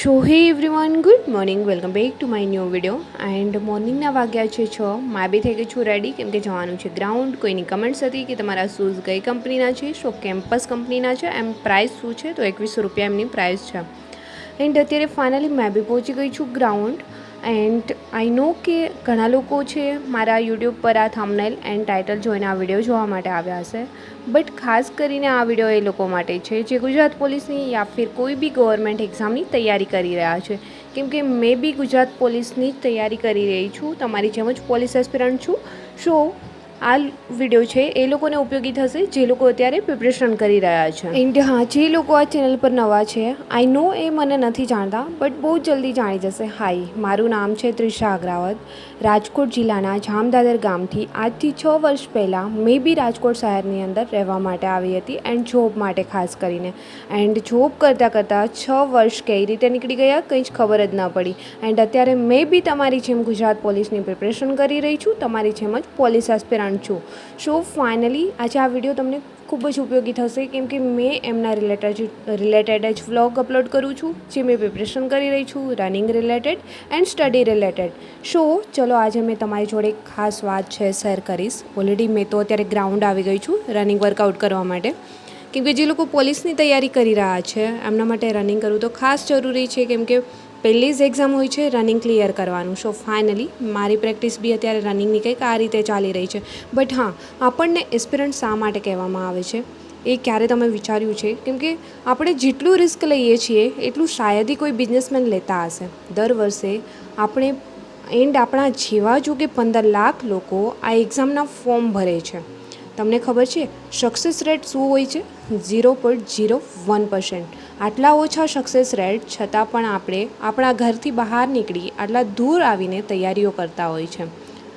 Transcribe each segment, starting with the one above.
So hey everyone, good morning, welcome back to my new video. And મોર્નિંગના વાગ્યા છે 6. મેં બી થઈ ગઈ છું રેડી, કેમ કે જવાનું છે ગ્રાઉન્ડ. કોઈની કમેન્ટ્સ હતી કે તમારા શૂઝ કઈ કંપનીના છે. સો કેમ્પસ કંપનીના છે. એમ પ્રાઇસ શું છે તો 2100 રૂપિયા એમની પ્રાઇસ છે. એન્ડ અત્યારે ફાઇનલી મેં બી પહોંચી ગઈ છું ગ્રાઉન્ડ. એન્ડ આઈ નો કે ઘણા લોકો છે મારા યુટ્યુબ પર આ થંબનેલ એન્ડ ટાઇટલ જોઈને આ વિડીયો જોવા માટે આવ્યા હશે. બટ ખાસ કરીને આ વિડીયો એ લોકો માટે છે જે ગુજરાત પોલીસની યા ફિર કોઈ બી ગવર્મેન્ટ એક્ઝામની તૈયારી કરી રહ્યા છે. કેમ કે મેં બી ગુજરાત પોલીસની જ તૈયારી કરી રહી છું, તમારી જેમ જ પોલીસ એસ્પિરન્ટ છું. સો આ વિડીયો છે એ લોકોને ઉપયોગી થશે જે લોકો અત્યારે પ્રિપરેશન કરી રહ્યા છે. એન્ડ હા, જે લોકો આ ચેનલ પર નવા છે, આઈ નો એ મને નથી જાણતા બટ બહુ જલ્દી જાણી જશે. હાય, મારું નામ છે ત્રિષા અગ્રાવત. રાજકોટ જિલ્લાના જામદાદર ગામથી આજથી 6 વર્ષ પહેલાં મેં બી રાજકોટ શહેરની અંદર રહેવા માટે આવી હતી એન્ડ જોબ માટે ખાસ કરીને. એન્ડ જોબ કરતાં 6 વર્ષ કઈ રીતે નીકળી ગયા કંઈ જ ખબર જ ન પડી. એન્ડ અત્યારે મેં બી તમારી જેમ ગુજરાત પોલીસની પ્રિપરેશન કરી રહી છું, તમારી જેમ જ પોલીસ એસ્પિરન્ટ છું. સો ફાઇનલી આજે આ વિડીયો તમને ખૂબ જ ઉપયોગી થશે કેમ કે મેં એમના રિલેટેડ જ વ્લોગ અપલોડ કરું છું જે મેં પ્રિપરેશન કરી રહી છું, running related and study related. So ચલો આજે મેં તમારી જોડે ખાસ વાત છે શેર કરીશ. ઓલરેડી મેં તો અત્યારે ગ્રાઉન્ડ આવી ગઈ છું રનિંગ વર્કઆઉટ કરવા માટે, કેમ કે જે લોકો પોલીસની તૈયારી કરી રહ્યા છે એમના માટે રનિંગ કરવું તો ખાસ જરૂરી છે કેમ કે પહેલી જ એક્ઝામ હોય છે રનિંગ ક્લિયર કરવાનું. સો ફાઇનલી મારી પ્રેક્ટિસ બી અત્યારે રનિંગની કંઈક આ રીતે ચાલી રહી છે. બટ હા, આપણને એસ્પિરન્ટ શા માટે કહેવામાં આવે છે એ ક્યારે તમે વિચાર્યું છે? કેમ કે આપણે જેટલું રિસ્ક લઈએ છીએ એટલું શાયદ કોઈ બિઝનેસમેન લેતા હશે. દર વર્ષે આપણે આપણા જેવા જો કે 15 લાખ લોકો આ એક્ઝામના ફોર્મ ભરે છે. તમને ખબર છે સક્સેસ રેટ શું હોય છે? 0.01%. આટલા ઓછા સક્સેસ રેટ છતાં પણ આપણે આપણા ઘરથી બહાર નીકળી આટલા દૂર આવીને તૈયારીઓ કરતા હોય છે.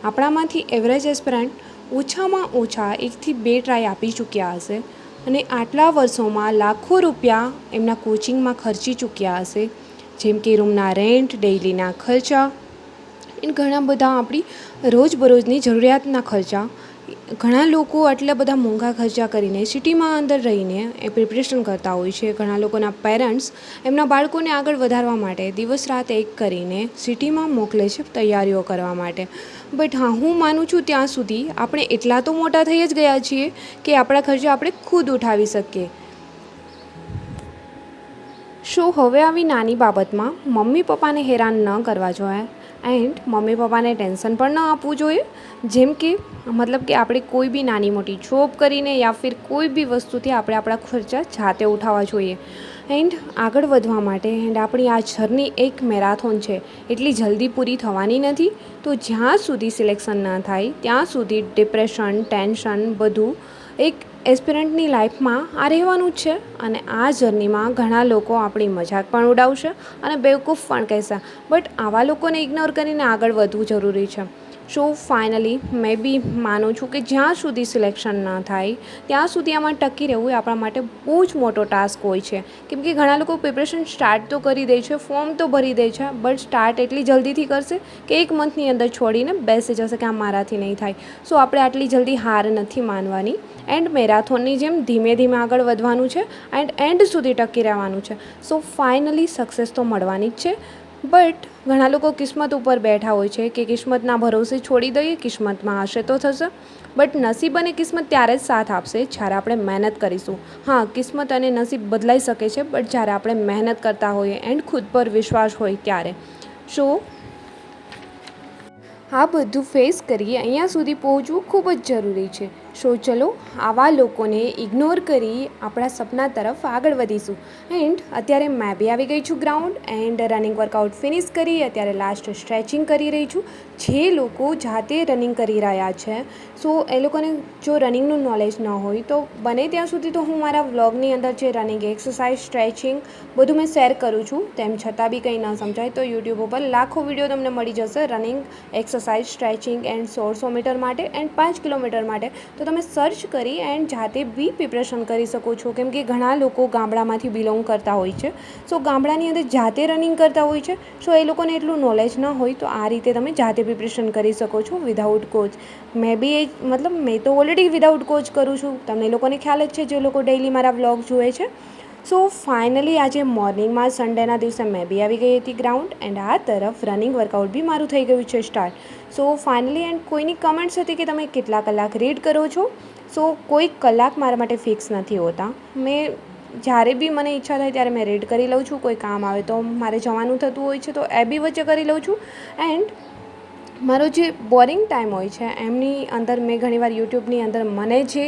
આપણામાંથી એવરેજ એસ્પિરન્ટ ઓછામાં ઓછા 1 થી 2 ટ્રાય આપી ચૂક્યા હશે અને આટલા વર્ષોમાં લાખો રૂપિયા એમના કોચિંગમાં ખર્ચી ચૂક્યા હશે, જેમ કે રૂમના રેન્ટ, ડેઇલીના ખર્ચા અને ઘણા બધા આપણી રોજબરોજની જરૂરિયાતના ખર્ચા. ઘણા લોકો આટલા બધા મોંઘા ખર્ચા કરીને સિટીમાં અંદર રહીને એ પ્રિપરેશન કરતા હોય છે. ઘણા લોકોના પેરેન્ટ્સ એમના બાળકોને આગળ વધારવા માટે દિવસ રાત એક કરીને સિટીમાં મોકલે છે તૈયારીઓ કરવા માટે. બટ હા, હું માનું છું ત્યાં સુધી આપણે એટલા તો મોટા થઈ જ ગયા છીએ કે આપણા ખર્ચા આપણે ખુદ ઉઠાવી શકીએ. સો હવે આવી નાની બાબતમાં મમ્મી પપ્પાને હેરાન ન કરવા જોઈએ એન્ડ મમ્મી પપ્પાને ટેન્શન પણ ન આપવું જોઈએ. જેમ કે મતલબ કે આપણે કોઈ બી નાની મોટી જોબ કરીને યા ફિર કોઈ બી વસ્તુથી આપણે આપણા ખર્ચા જાતે ઉઠાવવા જોઈએ. એન્ડ આગળ વધવા માટે એન્ડ આપણી આ જર્ની એક મેરાથોન છે, એટલી જલ્દી પૂરી થવાની નથી. તો જ્યાં સુધી સિલેક્શન ન થાય ત્યાં સુધી ડિપ્રેશન, ટેન્શન બધું એક એસ્પિરન્ટની લાઈફમાં આ રહેવાનું જ છે. અને આ જર્નીમાં ઘણા લોકો આપણી મજાક પણ ઉડાવશે અને બેવકૂફ પણ કહેશે. બટ આવા લોકોને ઇગ્નોર કરીને આગળ વધવું જરૂરી છે. સો ફાઇનલી મેં બી માનું છું કે જ્યાં સુધી સિલેક્શન ન થાય ત્યાં સુધી આમાં ટકી રહેવું એ આપણા માટે બહુ જ મોટો ટાસ્ક હોય છે. કેમ કે ઘણા લોકો પ્રિપરેશન સ્ટાર્ટ તો કરી દે છે, ફોર્મ તો ભરી દે છે, બટ સ્ટાર્ટ એટલી જલ્દીથી કરશે કે 1 મંથની અંદર છોડીને બેસી જશે કે આ મારાથી નહીં થાય. સો આપણે આટલી જલ્દી હાર નથી માનવાની એન્ડ મેરાથોનની જેમ ધીમે ધીમે આગળ વધવાનું છે એન્ડ સુધી ટકી રહેવાનું છે. સો ફાઇનલી સક્સેસ તો મળવાની જ છે. બટ ઘણા લોકો કિસ્મત ઉપર બેઠા હોય છે કે કિસ્મતના ભરોસે છોડી દઈએ, કિસ્મતમાં હશે તો થશે. બટ નસીબ અને કિસ્મત ત્યારે જ સાથ આપશે જ્યારે આપણે મહેનત કરીશું. હા, કિસ્મત અને નસીબ બદલાઈ શકે છે બટ જ્યારે આપણે મહેનત કરતા હોઈએ એન્ડ ખુદ પર વિશ્વાસ હોય ત્યારે. સો આ બધું ફેસ કરી અહીંયા સુધી પહોંચવું ખૂબ જ જરૂરી છે. સો ચલો આવા લોકોને ઇગ્નોર કરી આપણા સપના તરફ આગળ વધીશું. એન્ડ અત્યારે મેં બી આવી ગઈ છું ground and running workout finish કરી અત્યારે લાસ્ટ સ્ટ્રેચિંગ કરી રહી છું. જે લોકો જાતે રનિંગ કરી રહ્યા છે, સો એ લોકોને જો રનિંગનું નોલેજ ન હોય તો બને ત્યાં સુધી તો હું મારા વ્લોગની અંદર જે રનિંગ એક્સરસાઇઝ, સ્ટ્રેચિંગ બધું મેં શેર કરું છું. તેમ છતાં બી કંઈ ન સમજાય તો યુટ્યુબ ઉપર લાખો વિડીયો તમને મળી જશે running exercise, stretching and 100 metre માટે એન્ડ 5 કિલોમીટર માટે. તો તમે સર્ચ કરી એન્ડ જાતે બી પ્રિપરેશન કરી શકો છો. કેમ કે ઘણા લોકો ગામડામાંથી બિલોંગ કરતા હોય છે, સો ગામડાની અંદર જાતે રનિંગ કરતા હોય છે. સો એ લોકોને એટલું નોલેજ ન હોય તો આ રીતે તમે જાતે પ્રિપરેશન કરી શકો છો વિધાઉટ કોચ. મેં તો ઓલરેડી વિધાઉટ કોચ કરું છું, તમને લોકોને ખ્યાલ જ છે જે લોકો ડેઇલી મારા વ્લોગ જુએ છે. સો ફાઇનલી આજે મોર્નિંગમાં સન્ડેના દિવસે મેં બી આવી ગઈ હતી ગ્રાઉન્ડ એન્ડ આ તરફ રનિંગ વર્કઆઉટ બી મારું થઈ ગયું છે સ્ટાર્ટ. સો ફાઇનલી એન્ડ કોઈની કમેન્ટ્સ હતી કે તમે કેટલા કલાક રીડ કરો છો. સો કોઈ કલાક મારા માટે ફિક્સ નથી હોતા. મેં જ્યારે બી મને ઈચ્છા થાય ત્યારે મેં રીડ કરી લઉં છું. કોઈ કામ આવે તો મારે જવાનું થતું હોય છે તો એ બી વચ્ચે કરી લઉં છું. એન્ડ મારો જે બોરિંગ ટાઈમ હોય છે એમની અંદર મેં ઘણીવાર યુટ્યુબની અંદર મને જે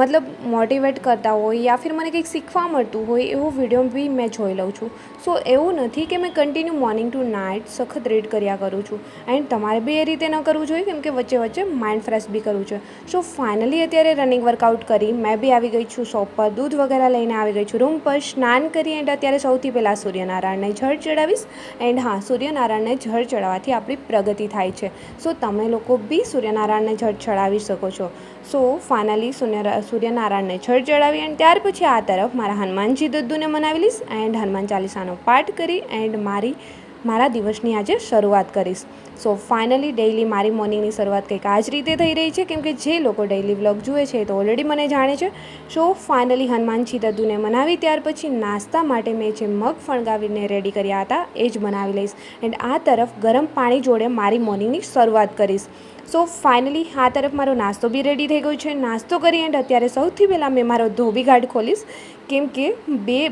મતલબ મોટિવેટ કરતા હોય યા ફિર મને કંઈક શીખવા મળતું હોય એવો વિડીયો બી મેં જોઈ લઉં છું. સો એવું નથી કે મેં કન્ટિન્યુ મોર્નિંગ ટુ નાઇટ સખત રીડ કર્યા કરું છું. એન્ડ તમારે બી એ રીતે ન કરવું જોઈએ કેમ કે વચ્ચે વચ્ચે માઇન્ડ ફ્રેશ બી કરવું છે. સો ફાઇનલી અત્યારે રનિંગ વર્કઆઉટ કરી મેં બી આવી ગઈ છું શોપ પર, દૂધ વગેરે લઈને આવી ગઈ છું રૂમ પર, સ્નાન કરી એન્ડ અત્યારે સૌથી પહેલાં સૂર્યનારાયણને જળ ચડાવીશ. એન્ડ હા, સૂર્યનારાયણને જળ ચડાવવાથી આપણી પ્રગતિ થાય છે. સો તમે લોકો બી સૂર્યનારાયણને જળ ચડાવી શકો છો. સો ફાઇનલી સૂર્યનારાયણને જળ ચડાવી એન્ડ ત્યાર પછી આ તરફ મારા હનુમાનજી દદ્દુને મનાવી લઈશ એન્ડ હનુમાન ચાલીસાનો પાઠ કરી એન્ડ મારા દિવસની આજે શરૂઆત કરીશ. સો ફાઇનલી ડેઇલી મારી મોર્નિંગની શરૂઆત કંઈક આ જ રીતે થઈ રહી છે કેમ કે જે લોકો ડેઇલી વ્લોગ જુએ છે એ તો ઓલરેડી મને જાણે છે. સો ફાઇનલી હનુમાનજી દદ્દુને મનાવી ત્યાર પછી નાસ્તા માટે મેં જે મગ ફણગાવીને રેડી કર્યા હતા એ જ બનાવી લઈશ એન્ડ આ તરફ ગરમ પાણી જોડે મારી મોર્નિંગની શરૂઆત કરીશ. સો ફાઇનલી આ તરફ મારો નાસ્તો બી રેડી થઈ ગયો છે. નાસ્તો કરી એન્ડ અત્યારે સૌથી પહેલાં મેં મારો ધોબી ઘાટ ખોલીશ કેમ કે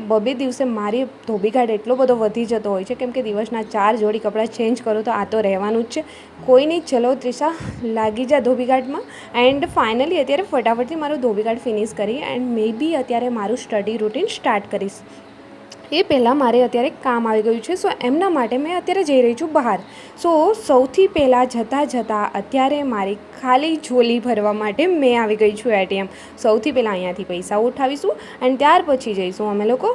બબે દિવસે મારી ધોબી ઘાટ એટલો બધો વધી જતો હોય છે કેમ કે દિવસના 4 જોડી કપડાં ચેન્જ કરો તો આ તો રહેવાનું જ છે. કોઈ નહીં, ચલો ત્રિષા લાગી જા ધોબી ઘાટમાં. એન્ડ ફાઇનલી અત્યારે ફટાફટથી મારો ધોબી ઘાટ ફિનિશ કરી એન્ડ મે બી અત્યારે મારું સ્ટડી રૂટીન સ્ટાર્ટ કરીશ. એ પહેલાં મારે અત્યારે કામ આવી ગયું છે. સો એમના માટે મેં અત્યારે જઈ રહી છું બહાર. સો સૌથી પહેલાં જતાં અત્યારે મારી ખાલી ઝોલી ભરવા માટે મેં આવી ગઈ છું એટીએમ. સૌથી પહેલાં અહીંયાથી પૈસા ઉઠાવીશું અને ત્યાર પછી જઈશું અમે લોકો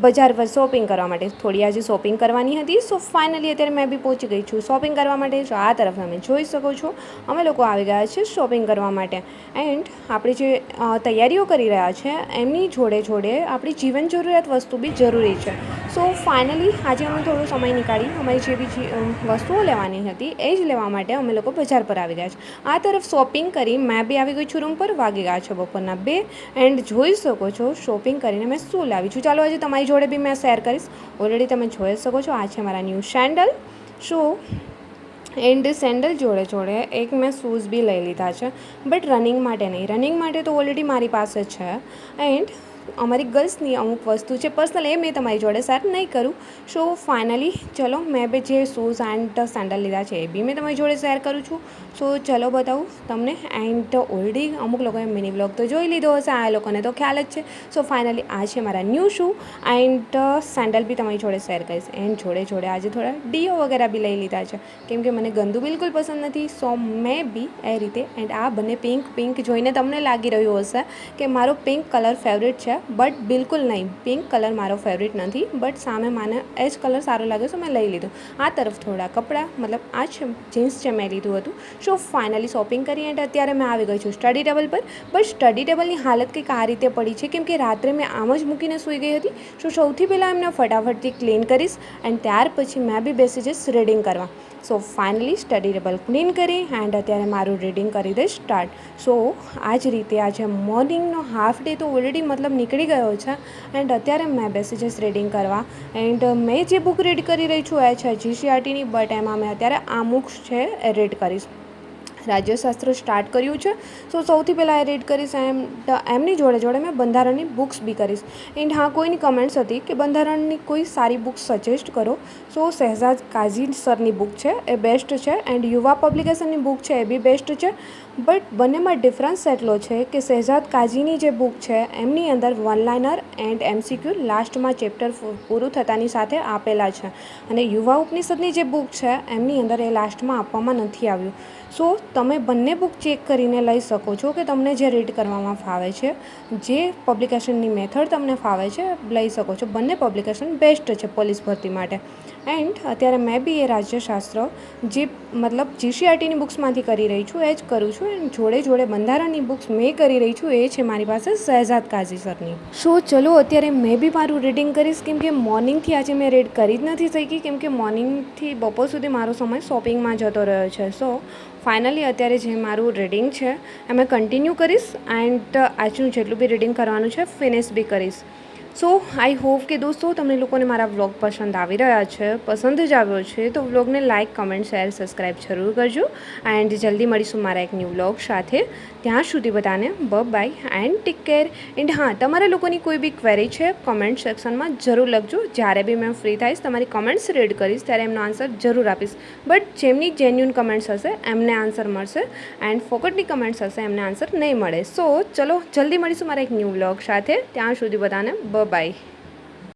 બજાર પર શોપિંગ કરવા માટે. થોડી આજે શોપિંગ કરવાની હતી. સો ફાઇનલી અત્યારે મેં બી પહોંચી ગઈ છું શોપિંગ કરવા માટે. તો આ તરફ તમે જોઈ શકો છો અમે લોકો આવી ગયા છે શોપિંગ કરવા માટે. એન્ડ આપણે જે તૈયારીઓ કરી રહ્યા છે એમની જોડે જોડે આપણી જીવન જરૂરિયાત વસ્તુ બી જરૂરી છે. સો ફાઇનલી આજે અમે થોડો સમય નીકાળી અમારી જે બી વસ્તુઓ લેવાની હતી એ જ લેવા માટે અમે લોકો બજાર પર આવી ગયા છે. આ તરફ શોપિંગ કરી મેં બી આવી ગઈ છું રૂમ પર. વાગી ગયા છે બપોરના 2 એન્ડ જોઈ શકો છો શોપિંગ કરીને મેં શું લાવી છું. ચાલો આજે તમારી જોડે બી મેં શેર કરીશ. ઓલરેડી તમે જોઈ શકો છો આ છે મારા new sandal. So and sandal જોડે જોડે એક મેં શૂઝ બી લઈ લીધા છે બટ રનિંગ માટે નહીં. રનિંગ માટે તો ઓલરેડી મારી પાસે છે. એન્ડ અમારી ગર્લ્સની અમુક વસ્તુ છે પર્સનલ એ મેં તમારી જોડે શેર નહીં કરું. સો ફાઇનલી ચલો મેં બી જે શૂઝ એન્ડ સેન્ડલ લીધા છે એ બી મેં તમારી જોડે શેર કરું છું. સો ચલો બતાવું તમને. એન્ડ ઓલરેડી અમુક લોકોએ મિની વ્લોગ તો જોઈ લીધો હશે, આ લોકોને તો ખ્યાલ જ છે. સો ફાઇનલી આ છે મારા ન્યૂ શૂ એન્ડ સેન્ડલ બી તમારી જોડે શેર કરીશ. એન્ડ જોડે જોડે આજે થોડા ડીઓ વગેરે બી લઈ લીધા છે કેમ કે મને ગંદુ બિલકુલ પસંદ નથી. સો મેં બી એ રીતે એન્ડ આ બંને પિંક જોઈને તમને લાગી રહ્યું હશે કે મારો પિંક કલર ફેવરેટ છે બટ બિલકુલ નહીં, પિંક કલર મારો ફેવરેટ નથી. બટ સામે મને એ જ કલર સારો લાગ્યો તો મેં લઈ લીધું. આ તરફ થોડા કપડાં મતલબ આ છે જીન્સ છે મેં લીધું હતું. સો ફાઇનલી શોપિંગ કરી એન્ડ અત્યારે મેં આવી ગઈ છું સ્ટડી ટેબલ પર. બટ સ્ટડી ટેબલની હાલત કંઈક આ રીતે પડી છે કેમ કે રાત્રે મેં આમ જ મૂકીને સૂઈ ગઈ હતી. સો સૌથી પહેલાં એમને ફટાફટથી ક્લીન કરીશ એન્ડ ત્યાર પછી મેં બી બેસી જઈશ રીડિંગ કરવા. So finally study table clean કરી એન્ડ અત્યારે મારું રીડિંગ કરી દઈશ સ્ટાર્ટ. સો આ જ રીતે આજે મોર્નિંગનો હાફ ડે તો ઓલરેડી મતલબ નીકળી ગયો છે એન્ડ અત્યારે મેં બેસી જઈશ રીડિંગ કરવા. એન્ડ મેં જે બુક રીડ કરી રહી છું એ છે જીસીઆરટીની બટ એમાં મેં અત્યારે આ બુક્સ છે એ રીડ કરીશ. રાજ્યશાસ્ત્ર સ્ટાર્ટ કર્યું છે. સો સૌથી પહેલાં એ રીડ કરીશ એમની જોડે જોડે મેં બંધારણની બુક્સ બી કરીશ. એન્ડ હા, કોઈની કમેન્ટ્સ હતી કે બંધારણની કોઈ સારી બુક સજેસ્ટ કરો. સો શહેજાદ કાઝી સરની બુક છે એ બેસ્ટ છે એન્ડ યુવા પબ્લિકેશનની બુક છે એ બી બેસ્ટ છે. બટ બંનેમાં ડિફરન્સ એટલો છે કે શહેજાદ કાઝીની જે બુક છે એમની અંદર વન લાઇનર એન્ડ એમસીક્યુ લાસ્ટમાં ચેપ્ટર પૂરું થતાની સાથે આપેલા છે અને યુવા ઉપનિષદની જે બુક છે એમની અંદર એ લાસ્ટમાં આપવામાં નથી આવ્યું. સો તમે બંને બુક ચેક કરીને લઈ શકો છો કે તમને જે રીડ કરવામાં ફાવે છે, જે પબ્લિકેશનની મેથડ તમને ફાવે છે લઈ શકો છો. બંને પબ્લિકેશન બેસ્ટ છે પોલીસ ભરતી માટે. એન્ડ અત્યારે મેં બી એ રાજ્યશાસ્ત્ર જે મતલબ જીસીઆરટીની બુક્સમાંથી કરી રહી છું એ જ કરું છું. એન્ડ જોડે જોડે બંધારણની બુક્સ મેં કરી રહી છું એ છે મારી પાસે શહેજાદ કાઝી સરની. સો ચલો અત્યારે મેં બી મારું રીડિંગ કરીશ કેમ કે મોર્નિંગથી આજે મેં રીડ કરી જ નથી શકી કેમ કે મોર્નિંગથી બપોર સુધી મારો સમય શોપિંગમાં જતો રહ્યો છે. સો ફાઇનલી અત્યારે જે મારું રીડિંગ છે એ મેં કન્ટિન્યુ કરીશ એન્ડ આજનું જેટલું બી રીડિંગ કરવાનું છે ફિનિશ બી કરીશ. સો આઈ હોપ કે દોસ્તો તમને લોકોને મારા વ્લોગ પસંદ આવી રહ્યા છે, પસંદ જ આવ્યો છે તો વ્લોગને લાઇક, કમેન્ટ, શેર, સબસ્ક્રાઈબ જરૂર કરજો. એન્ડ જલ્દી મળીશું મારા એક ન્યૂ વ્લોગ સાથે. ત્યાં સુધી બધાને bye and take care. And હા, તમારા લોકોની કોઈ બી ક્વેરી છે કોમેન્ટ સેક્શનમાં જરૂર લખજો. જ્યારે બી મેં ફ્રી થઈશ તમારી કમેન્ટ્સ રીડ કરીશ ત્યારે એમનો આન્સર જરૂર આપીશ. બટ જેમની જેન્યુન કમેન્ટ્સ હશે એમને આન્સર મળશે, એન્ડ ફોકટની કમેન્ટ્સ હશે એમને આન્સર નહીં મળે. સો ચલો જલ્દી મળીશું મારા એક ન્યૂ વ્લોગ સાથે. ત્યાં સુધી બધાને બાય.